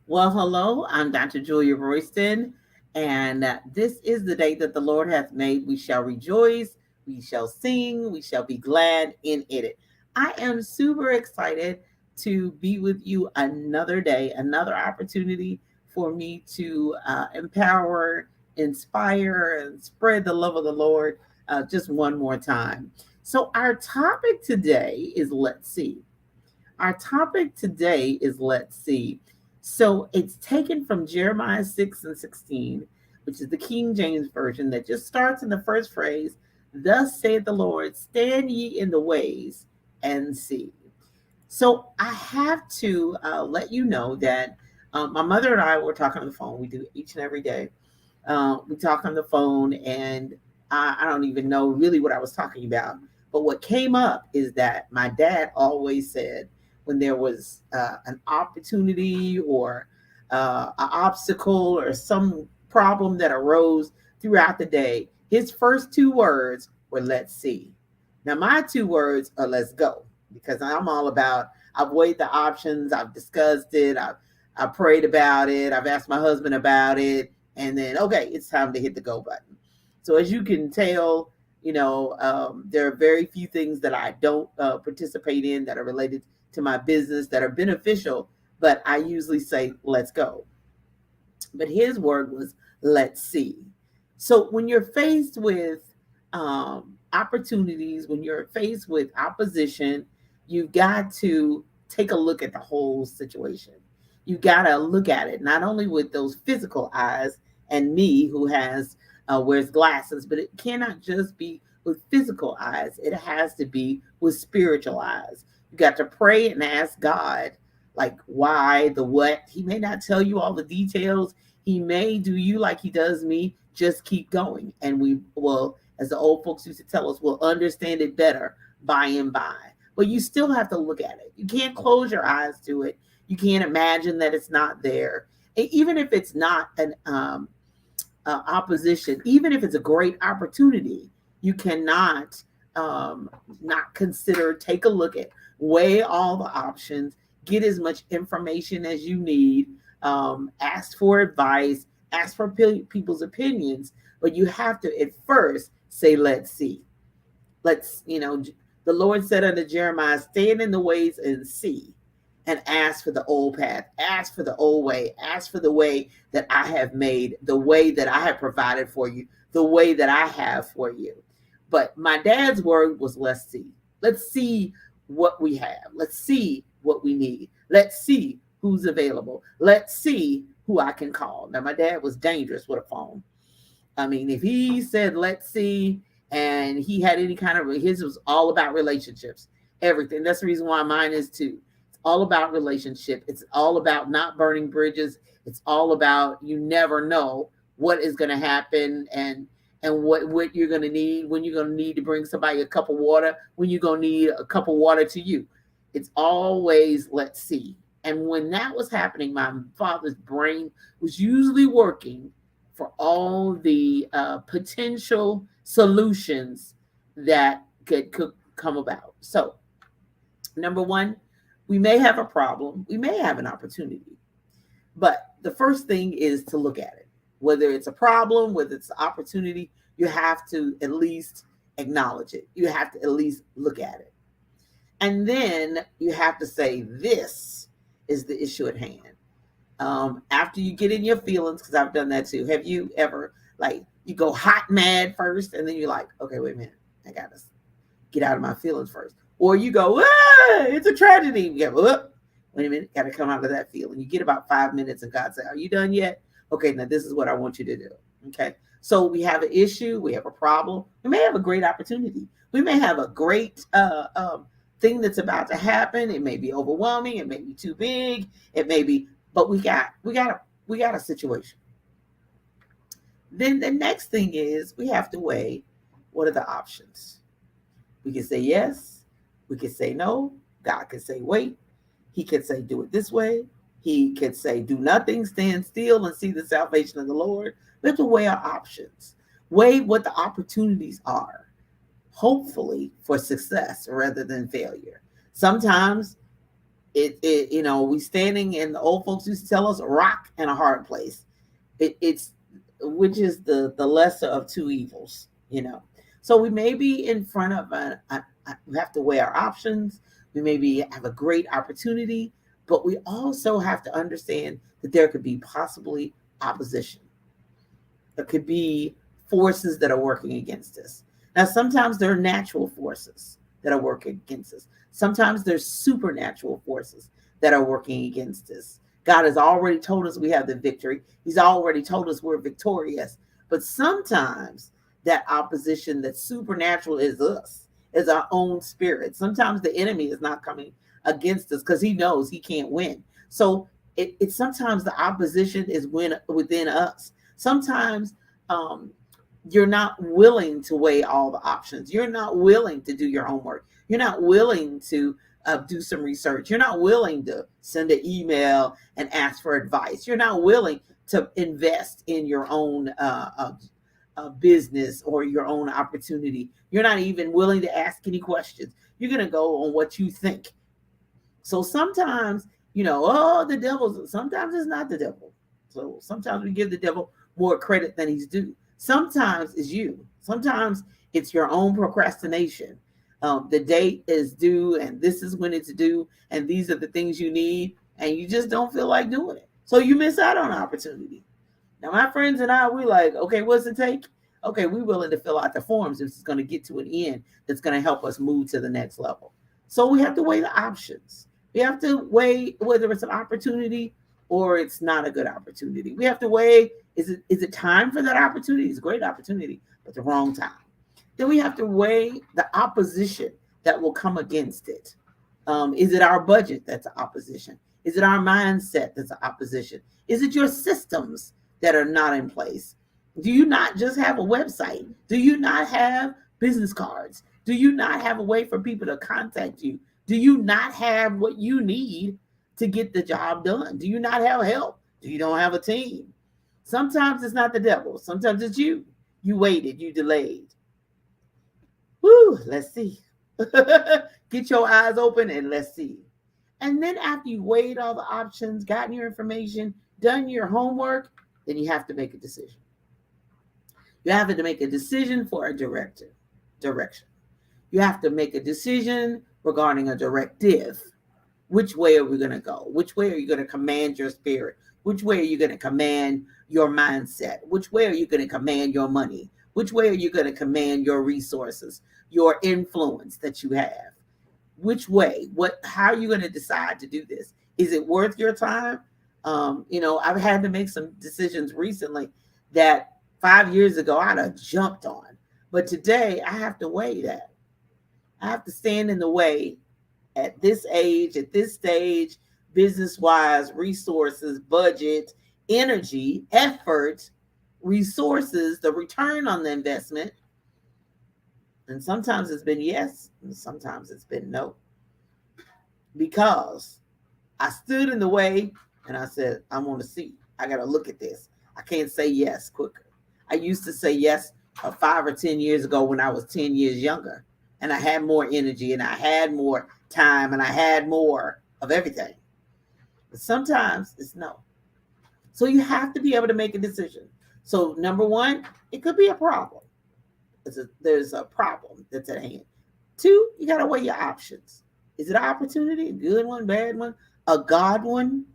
Well, hello, I'm Dr. Julia Royston, and this is the day that the Lord hath made. We shall rejoice, we shall sing, we shall be glad in it. I am super excited to be with you another day, another opportunity for me to empower, inspire, and spread the love of the Lord just one more time. So, our topic today is let's see. Our topic today is let's see. So it's taken from Jeremiah 6 and 16, which is the King James Version that just starts in the first phrase, thus saith the Lord, stand ye in the ways and see. So I have to let you know that my mother and I were talking on the phone. We do each and every day. We talk on the phone, and I don't even know really what I was talking about. But what came up is that my dad always said when there was an opportunity or an obstacle or some problem that arose throughout the day, his first two words were "let's see." Now my two words are "let's go," because I'm all about. I've weighed the options. I've discussed it. I prayed about it. I've asked my husband about it, and then okay, it's time to hit the go button. So as you can tell, there are very few things that I don't participate in that are related to my business that are beneficial, but I usually say let's go. But his word was let's see. So when you're faced with opportunities, when you're faced with opposition, you've got to take a look at the whole situation. You got to look at it not only with those physical eyes and me who has wears glasses, but it cannot just be with physical eyes. It has to be with spiritual eyes. You got to pray and ask God, like why, the what. He may not tell you all the details. He may do you like he does me. Just keep going, and we will, as the old folks used to tell us, we'll understand it better by and by. But you still have to look at it. You can't close your eyes to it. You can't imagine that it's not there. And even if it's not an opposition, even if it's a great opportunity, you cannot not consider, take a look at, weigh all the options, get as much information as you need, ask for advice, ask for people's opinions, but you have to at first say, let's see. The Lord said unto Jeremiah, stand in the ways and see, and ask for the old path, ask for the old way, ask for the way that I have made, the way that I have provided for you, the way that I have for you. But my dad's word was let's see. Let's see what we have. Let's see what we need. Let's see who's available. Let's see who I can call. Now, my dad was dangerous with a phone. I mean, if he said, let's see, and he had any kind of, his was all about relationships, everything. That's the reason why mine is too. It's all about relationship. It's all about not burning bridges. It's all about, you never know what is going to happen, and what you're going to need, when you're going to need to bring somebody a cup of water, when you're going to need a cup of water to you. It's always let's see. And when that was happening, my father's brain was usually working for all the potential solutions that could come about. So, number one, we may have a problem, we may have an opportunity, but the first thing is to look at it. Whether it's a problem, whether it's an opportunity, you have to at least acknowledge it. You have to at least look at it. And then you have to say, this is the issue at hand. After you get in your feelings, because I've done that too. Have you ever, like, you go hot mad first, and then you're like, okay, wait a minute, I gotta get out of my feelings first. Or you go, it's a tragedy. You go, wait a minute, gotta come out of that feeling. You get about 5 minutes, and God said, are you done yet? Okay, now this is what I want you to do. Okay, so we have an issue, we have a problem, we may have a great opportunity, we may have a great thing that's about to happen. It may be overwhelming, it may be too big, it may be, but we got a situation. Then the next thing is we have to weigh, what are the options. We can say yes, we can say no. God can say wait. He can say do it this way. He can say do nothing, stand still and see the salvation of the Lord. We have to weigh our options, weigh what the opportunities are, hopefully for success rather than failure. Sometimes We standing, and the old folks used to tell us, rock and a hard place. It's which is the lesser of two evils. So we may be in front of we have to weigh our options. We maybe have a great opportunity, but we also have to understand that there could be possibly opposition. There could be forces that are working against us. Now, sometimes there are natural forces that are working against us. Sometimes there's supernatural forces that are working against us. God has already told us we have the victory. He's already told us we're victorious. But sometimes that opposition that's supernatural is us, is our own spirit. Sometimes the enemy is not coming against us because he knows he can't win. So it's sometimes the opposition is within us. Sometimes you're not willing to weigh all the options. You're not willing to do your homework. You're not willing to do some research. You're not willing to send an email and ask for advice. You're not willing to invest in your own business or your own opportunity. You're not even willing to ask any questions. You're going to go on what you think. So sometimes, the devil's, sometimes it's not the devil. So sometimes we give the devil more credit than he's due. Sometimes it's you. Sometimes it's your own procrastination. The date is due, and this is when it's due, and these are the things you need, and you just don't feel like doing it. So you miss out on opportunity. Now, my friends and I, we like, okay, what's it take? Okay, we're willing to fill out the forms if it's going to get to an end that's going to help us move to the next level. So we have to weigh the options. We have to weigh whether it's an opportunity or it's not a good opportunity. We have to weigh, is it time for that opportunity? It's a great opportunity, but the wrong time. Then we have to weigh the opposition that will come against it. Is it our budget that's an opposition? Is it our mindset that's an opposition? Is it your systems that are not in place? Do you not just have a website? Do you not have business cards? Do you not have a way for people to contact you? Do you not have what you need to get the job done? Do you not have help? Do you don't have a team? Sometimes it's not the devil. Sometimes it's you. You waited. You delayed. Woo, let's see. Get your eyes open and let's see. And then after you weighed all the options, gotten your information, done your homework, then you have to make a decision. You have to make a decision for a direction. You have to make a decision regarding a directive. Which way are we going to go? Which way are you going to command your spirit? Which way are you going to command your mindset? Which way are you going to command your money? Which way are you going to command your resources, your influence that you have? Which way? How are you going to decide to do this? Is it worth your time? I've had to make some decisions recently that 5 years ago I'd have jumped on. But today I have to weigh that. I have to stand in the way at this age, at this stage, business-wise, resources, budget, energy, effort, resources, the return on the investment. And sometimes it's been yes, and sometimes it's been no. Because I stood in the way and I said, I want to see. I got to look at this. I can't say yes quicker. I used to say yes 5 or 10 years ago when I was 10 years younger. And I had more energy and I had more time and I had more of everything. But sometimes it's no. So you have to be able to make a decision. So number one, it could be a problem. There's a problem that's at hand. 2, you got to weigh your options. Is it an opportunity? A good one, bad one, a God one?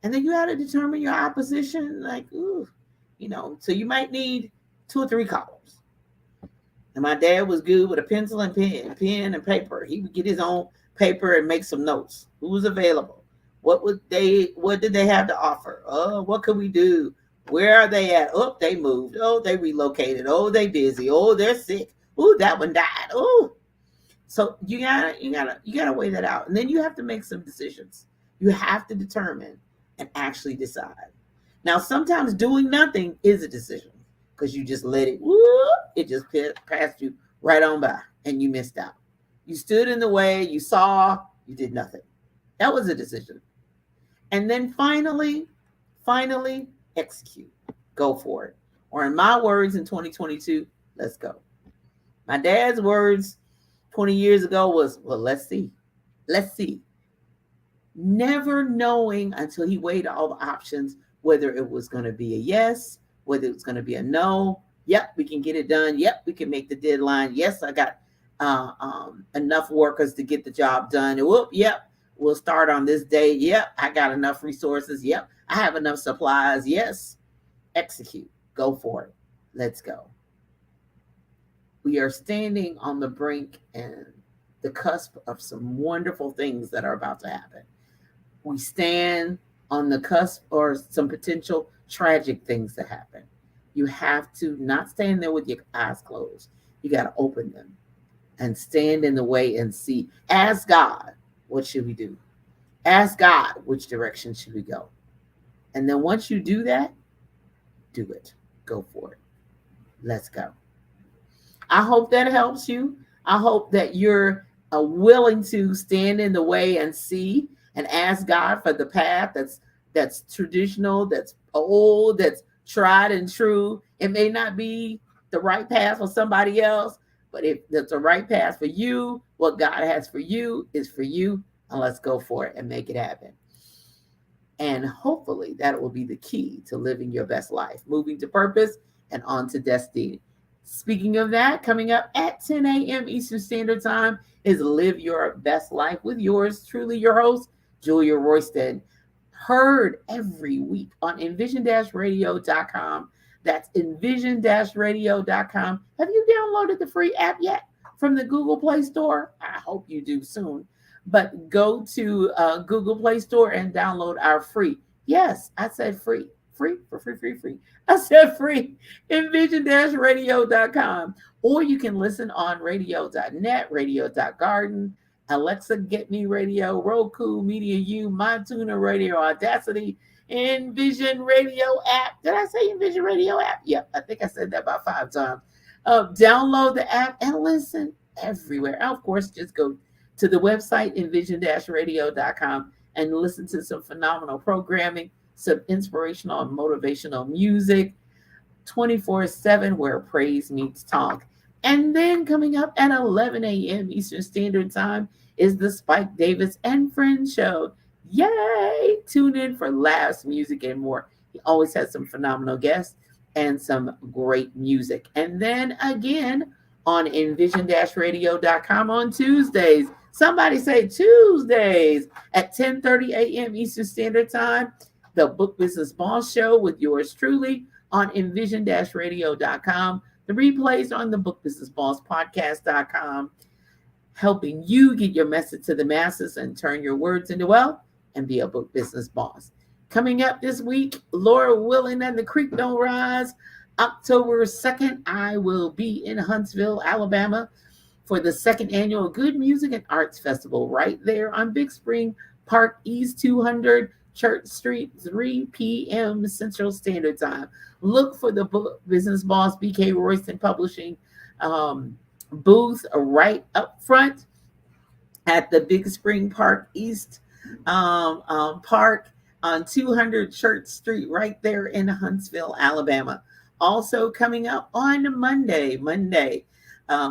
And then you got to determine your opposition. So you might need 2 or 3 columns. And my dad was good with a pencil and pen and paper. He would get his own paper and make some notes. Who was available? What did they have to offer? Oh, what could we do? Where are they at? Oh, they moved. Oh, they relocated. Oh, they busy. Oh, they're sick. Oh, that one died. Oh. So you gotta weigh that out. And then you have to make some decisions. You have to determine and actually decide. Now, sometimes doing nothing is a decision because you just let it just passed you right on by and you missed out. You stood in the way, you saw, you did nothing. That was a decision. And then finally, execute. Go for it. Or in my words in 2022, let's go. My dad's words 20 years ago was, well, let's see. Let's see. never knowing until he weighed all the options whether it was going to be a yes, whether it was going to be a no. Yep, we can get it done. Yep, we can make the deadline. Yes, I got enough workers to get the job done. Whoop, yep, we'll start on this day. Yep, I got enough resources. Yep, I have enough supplies. Yes, execute. Go for it. Let's go. We are standing on the brink and the cusp of some wonderful things that are about to happen. We stand on the cusp or some potential tragic things to happen. You have to not stand there with your eyes closed. You got to open them and stand in the way and see. Ask God, what should we do? Ask God, which direction should we go? And then once you do that, do it. Go for it. Let's go. I hope that helps you. I hope that you're willing to stand in the way and see and ask God for the path that's traditional, that's old, that's tried and true. It may not be the right path for somebody else, but if that's the right path for you, what God has for you is for you, and let's go for it and make it happen. And hopefully that will be the key to living your best life, moving to purpose and on to destiny. Speaking of that, coming up at 10 a.m. Eastern Standard Time is Live Your Best Life with yours truly, your host, Julia Royston. Heard every week on envision-radio.com. That's envision-radio.com. Have you downloaded the free app yet from the Google Play Store? I hope you do soon. But go to Google Play Store and download our free. Yes, I said free. Free. I said free. Envision-radio.com. Or you can listen on radio.net, radio.garden, Alexa, Get Me Radio, Roku, Media U, MyTuner Radio, Audacity, Envision Radio app. Did I say Envision Radio app? Yep, I think I said that about 5 times. Download the app and listen everywhere. And of course, just go to the website, envision-radio.com, and listen to some phenomenal programming, some inspirational and motivational music, 24/7, where praise meets talk. And then coming up at 11 a.m. Eastern Standard Time is the Spike Davis and Friends Show. Yay! Tune in for laughs, music, and more. He always has some phenomenal guests and some great music. And then again on envision-radio.com on Tuesdays. Somebody say Tuesdays at 10:30 a.m. Eastern Standard Time. The Book Business Boss Show with yours truly on envision-radio.com. The replays on the Book Business Boss podcast.com, helping you get your message to the masses and turn your words into wealth and be a book business boss. Coming up this week, Lord willing and the creek don't rise, October 2nd, I will be in Huntsville, Alabama for the second annual Good Music and Arts Festival right there on Big Spring Park East 200 Church Street, 3 p.m. Central Standard Time. Look for the Book Business Boss BK Royston Publishing booth right up front at the Big Spring Park East Park on 200 Church Street right there in Huntsville, Alabama. Also coming up on Monday,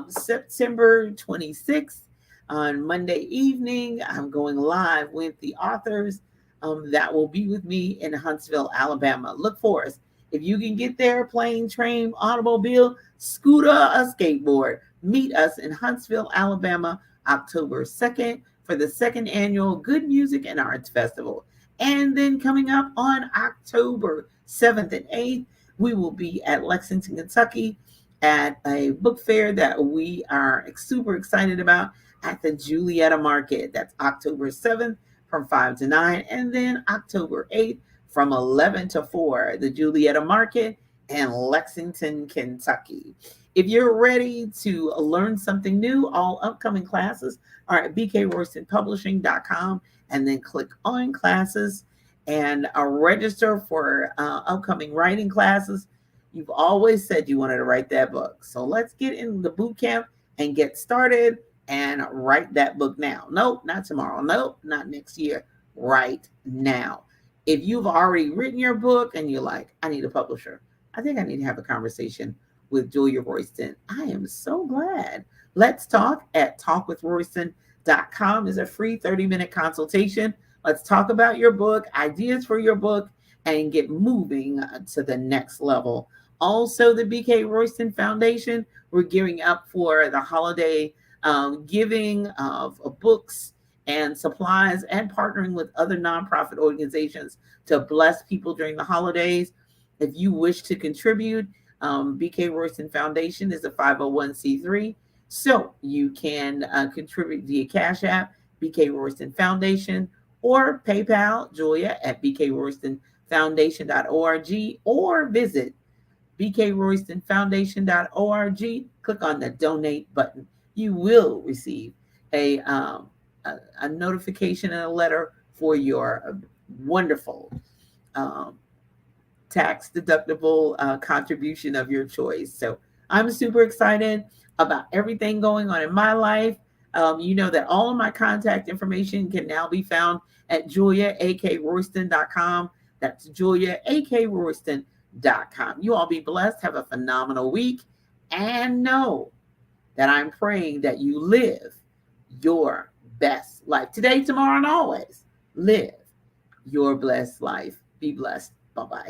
September 26th, on Monday evening, I'm going live with the authors that will be with me in Huntsville, Alabama. Look for us. If you can get there, plane, train, automobile, scooter, a skateboard, meet us in Huntsville, Alabama, October 2nd for the second annual Good Music and Arts Festival. And then coming up on October 7th and 8th, we will be at Lexington, Kentucky at a book fair that we are super excited about at the Julietta Market. That's October 7th from 5 to 9. And then October 8th from 11 to 4, the Julietta Market in Lexington, Kentucky. If you're ready to learn something new, all upcoming classes are at bkroystonpublishing.com, and then click on classes and register for upcoming writing classes. You've always said you wanted to write that book. So let's get in the boot camp and get started and write that book now. Nope, not tomorrow. Nope, not next year. Right now. If you've already written your book and you're like, I need a publisher, I think I need to have a conversation with Julia Royston. I am so glad. Let's talk at talkwithroyston.com is a free 30-minute consultation Let's talk about your book, ideas for your book, and get moving to the next level. Also, the BK Royston Foundation, we're gearing up for the holiday giving of books and supplies and partnering with other nonprofit organizations to bless people during the holidays. If you wish to contribute, BK Royston Foundation is a 501c3, so you can contribute via Cash App, BK Royston Foundation, or PayPal, Julia at bkroystonfoundation.org, or visit bkroystonfoundation.org. Click on the donate button. You will receive a notification and a letter for your wonderful um, tax deductible contribution of your choice. So I'm super excited about everything going on in my life. You know that all of my contact information can now be found at juliaakroyston.com. That's juliaakroyston.com. You all be blessed. Have a phenomenal week. And know that I'm praying that you live your best life today, tomorrow, and always. Live your blessed life. Be blessed. Bye-bye.